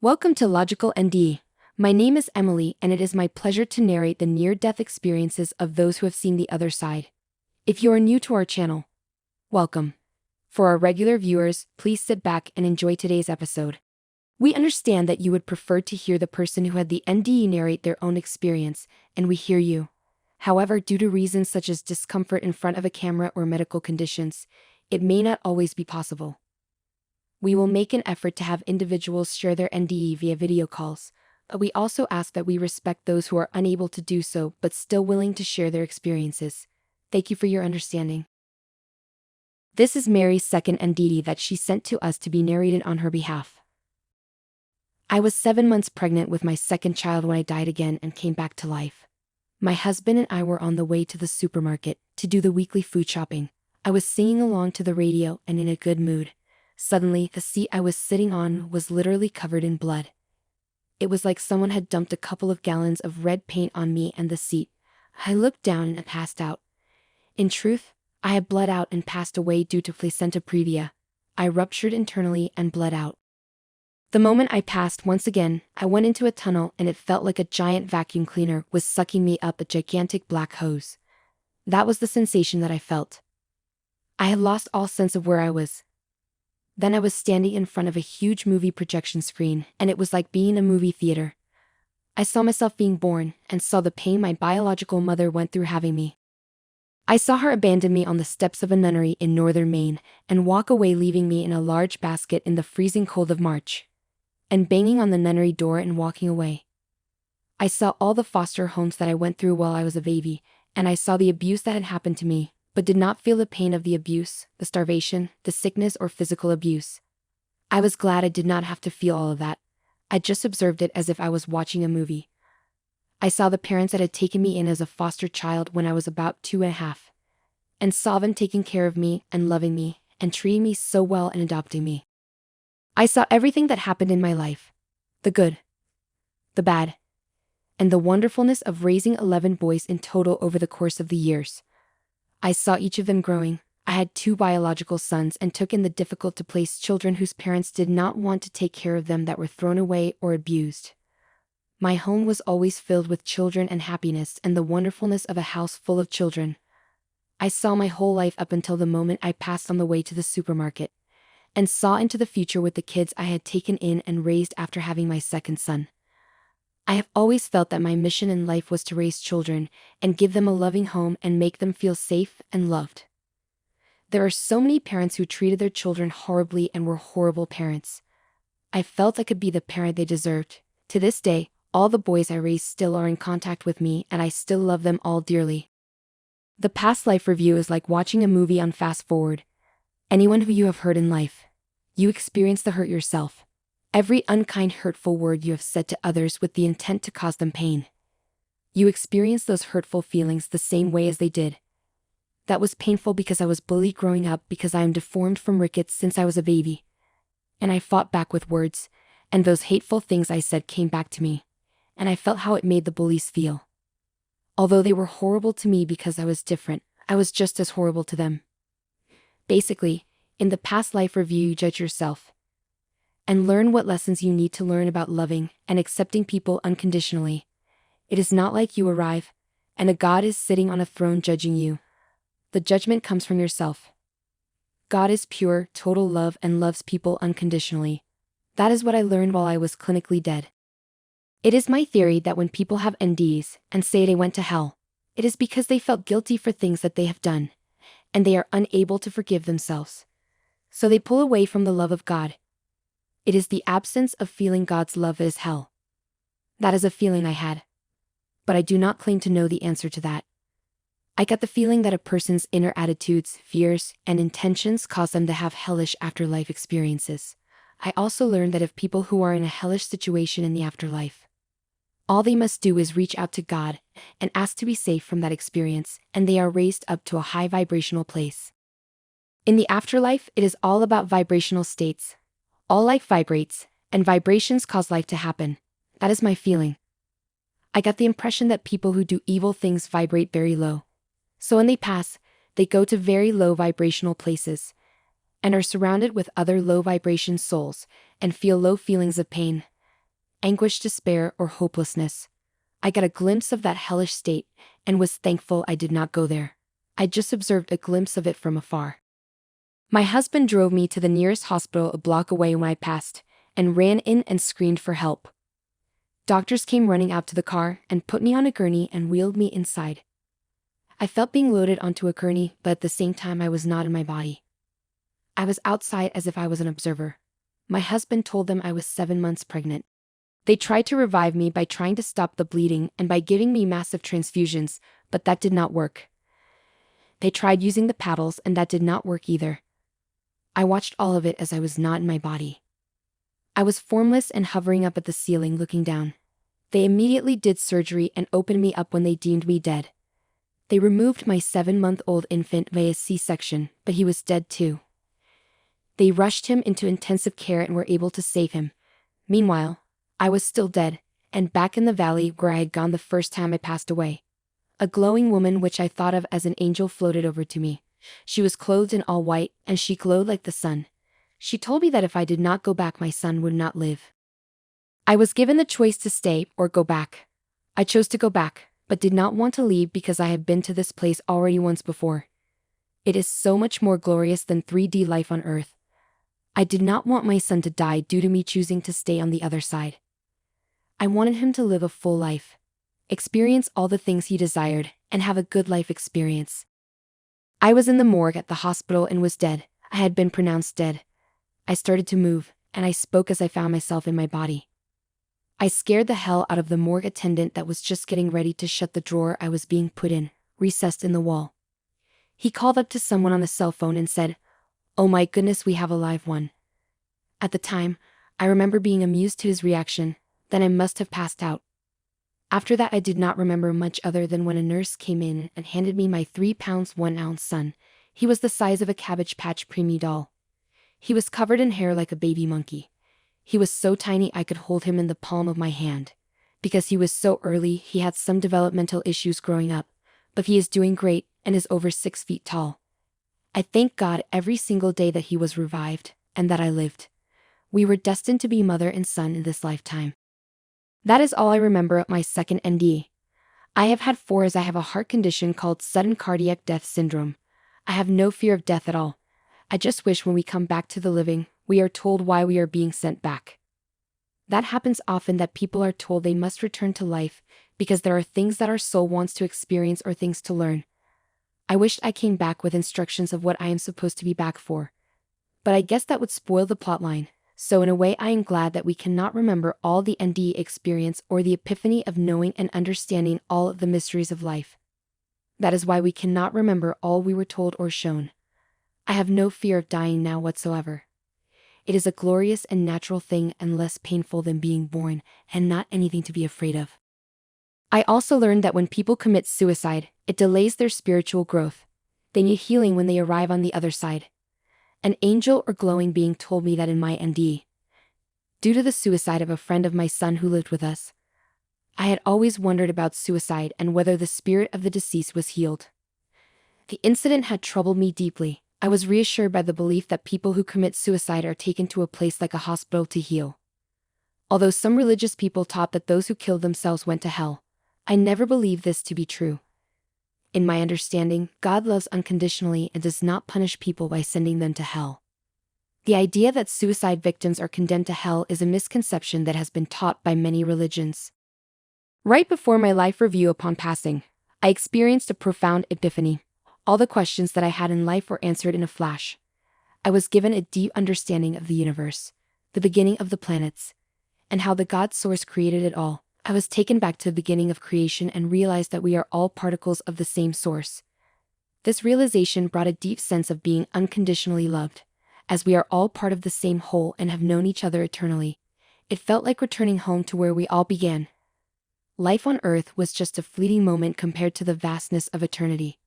Welcome to Logical-NDE. My name is Emily, and it is my pleasure to narrate the near-death experiences of those who have seen the other side. If you are new to our channel, welcome. For our regular viewers, please sit back and enjoy today's episode. We understand that you would prefer to hear the person who had the NDE narrate their own experience, and we hear you. However, due to reasons such as discomfort in front of a camera or medical conditions, it may not always be possible. We will make an effort to have individuals share their NDE via video calls, but we also ask that we respect those who are unable to do so but still willing to share their experiences. Thank you for your understanding. This is Mary's second NDE that she sent to us to be narrated on her behalf. I was 7 months pregnant with my second child when I died again and came back to life. My husband and I were on the way to the supermarket to do the weekly food shopping. I was singing along to the radio and in a good mood. Suddenly, the seat I was sitting on was literally covered in blood. It was like someone had dumped a couple of gallons of red paint on me and the seat. I looked down and passed out. In truth, I had bled out and passed away due to placenta previa. I ruptured internally and bled out. The moment I passed once again, I went into a tunnel and it felt like a giant vacuum cleaner was sucking me up a gigantic black hose. That was the sensation that I felt. I had lost all sense of where I was. Then I was standing in front of a huge movie projection screen, and it was like being in a movie theater. I saw myself being born, and saw the pain my biological mother went through having me. I saw her abandon me on the steps of a nunnery in northern Maine, and walk away leaving me in a large basket in the freezing cold of March. And banging on the nunnery door and walking away. I saw all the foster homes that I went through while I was a baby, and I saw the abuse that had happened to me, but did not feel the pain of the abuse, the starvation, the sickness or physical abuse. I was glad I did not have to feel all of that. I just observed it as if I was watching a movie. I saw the parents that had taken me in as a foster child when I was about 2.5, and saw them taking care of me and loving me, and treating me so well and adopting me. I saw everything that happened in my life. The good, the bad, and the wonderfulness of raising 11 boys in total over the course of the years. I saw each of them growing. I had 2 biological sons and took in the difficult to place children whose parents did not want to take care of them that were thrown away or abused. My home was always filled with children and happiness and the wonderfulness of a house full of children. I saw my whole life up until the moment I passed on the way to the supermarket, and saw into the future with the kids I had taken in and raised after having my second son. I have always felt that my mission in life was to raise children and give them a loving home and make them feel safe and loved. There are so many parents who treated their children horribly and were horrible parents. I felt I could be the parent they deserved. To this day, all the boys I raised still are in contact with me and I still love them all dearly. The past life review is like watching a movie on fast forward. Anyone who you have hurt in life, you experience the hurt yourself. Every unkind, hurtful word you have said to others with the intent to cause them pain. You experience those hurtful feelings the same way as they did. That was painful because I was bullied growing up because I am deformed from rickets since I was a baby. And I fought back with words, and those hateful things I said came back to me. And I felt how it made the bullies feel. Although they were horrible to me because I was different, I was just as horrible to them. Basically, in the past life review you judge yourself. And learn what lessons you need to learn about loving and accepting people unconditionally. It is not like you arrive, and a God is sitting on a throne judging you. The judgment comes from yourself. God is pure, total love and loves people unconditionally. That is what I learned while I was clinically dead. It is my theory that when people have NDEs and say they went to hell, it is because they felt guilty for things that they have done, and they are unable to forgive themselves. So they pull away from the love of God. It is the absence of feeling God's love that is hell. That is a feeling I had. But I do not claim to know the answer to that. I got the feeling that a person's inner attitudes, fears, and intentions cause them to have hellish afterlife experiences. I also learned that if people who are in a hellish situation in the afterlife, all they must do is reach out to God and ask to be safe from that experience, and they are raised up to a high vibrational place. In the afterlife, it is all about vibrational states. All life vibrates, and vibrations cause life to happen. That is my feeling. I got the impression that people who do evil things vibrate very low. So when they pass, they go to very low vibrational places, and are surrounded with other low vibration souls, and feel low feelings of pain, anguish, despair, or hopelessness. I got a glimpse of that hellish state and was thankful I did not go there. I just observed a glimpse of it from afar. My husband drove me to the nearest hospital a block away when I passed, and ran in and screamed for help. Doctors came running out to the car and put me on a gurney and wheeled me inside. I felt being loaded onto a gurney, but at the same time I was not in my body. I was outside as if I was an observer. My husband told them I was 7 months pregnant. They tried to revive me by trying to stop the bleeding and by giving me massive transfusions, but that did not work. They tried using the paddles and that did not work either. I watched all of it as I was not in my body. I was formless and hovering up at the ceiling looking down. They immediately did surgery and opened me up when they deemed me dead. They removed my 7-month-old infant via C-section, but he was dead too. They rushed him into intensive care and were able to save him. Meanwhile, I was still dead, and back in the valley where I had gone the first time I passed away. A glowing woman which I thought of as an angel floated over to me. She was clothed in all white, and she glowed like the sun. She told me that if I did not go back my son would not live. I was given the choice to stay or go back. I chose to go back, but did not want to leave because I had been to this place already once before. It is so much more glorious than 3D life on Earth. I did not want my son to die due to me choosing to stay on the other side. I wanted him to live a full life, experience all the things he desired, and have a good life experience. I was in the morgue at the hospital and was dead. I had been pronounced dead. I started to move, and I spoke as I found myself in my body. I scared the hell out of the morgue attendant that was just getting ready to shut the drawer I was being put in, recessed in the wall. He called up to someone on the cell phone and said, "Oh my goodness, we have a live one." At the time, I remember being amused to his reaction, then I must have passed out. After that I did not remember much other than when a nurse came in and handed me my 3 pounds 1 ounce son. He was the size of a Cabbage Patch preemie doll. He was covered in hair like a baby monkey. He was so tiny I could hold him in the palm of my hand. Because he was so early, he had some developmental issues growing up, but he is doing great and is over 6 feet tall. I thank God every single day that he was revived, and that I lived. We were destined to be mother and son in this lifetime. That is all I remember of my second NDE. I have had 4 as I have a heart condition called sudden cardiac death syndrome. I have no fear of death at all. I just wish when we come back to the living, we are told why we are being sent back. That happens often, that people are told they must return to life because there are things that our soul wants to experience or things to learn. I wished I came back with instructions of what I am supposed to be back for. But I guess that would spoil the plotline, so in a way I am glad that we cannot remember all the NDE experience or the epiphany of knowing and understanding all of the mysteries of life. That is why we cannot remember all we were told or shown. I have no fear of dying now whatsoever. It is a glorious and natural thing and less painful than being born, and not anything to be afraid of. I also learned that when people commit suicide, it delays their spiritual growth. They need healing when they arrive on the other side. An angel or glowing being told me that in my NDE. Due to the suicide of a friend of my son who lived with us, I had always wondered about suicide and whether the spirit of the deceased was healed. The incident had troubled me deeply. I was reassured by the belief that people who commit suicide are taken to a place like a hospital to heal. Although some religious people taught that those who killed themselves went to hell, I never believed this to be true. In my understanding, God loves unconditionally and does not punish people by sending them to hell. The idea that suicide victims are condemned to hell is a misconception that has been taught by many religions. Right before my life review upon passing, I experienced a profound epiphany. All the questions that I had in life were answered in a flash. I was given a deep understanding of the universe, the beginning of the planets, and how the God source created it all. I was taken back to the beginning of creation and realized that we are all particles of the same source. This realization brought a deep sense of being unconditionally loved, as we are all part of the same whole and have known each other eternally. It felt like returning home to where we all began. Life on Earth was just a fleeting moment compared to the vastness of eternity.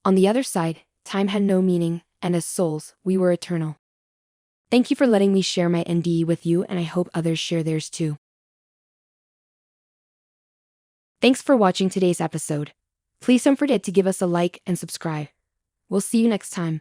On the other side, time had no meaning, and as souls, we were eternal. Thank you for letting me share my NDE with you, and I hope others share theirs too. Thanks for watching today's episode. Please don't forget to give us a like and subscribe. We'll see you next time.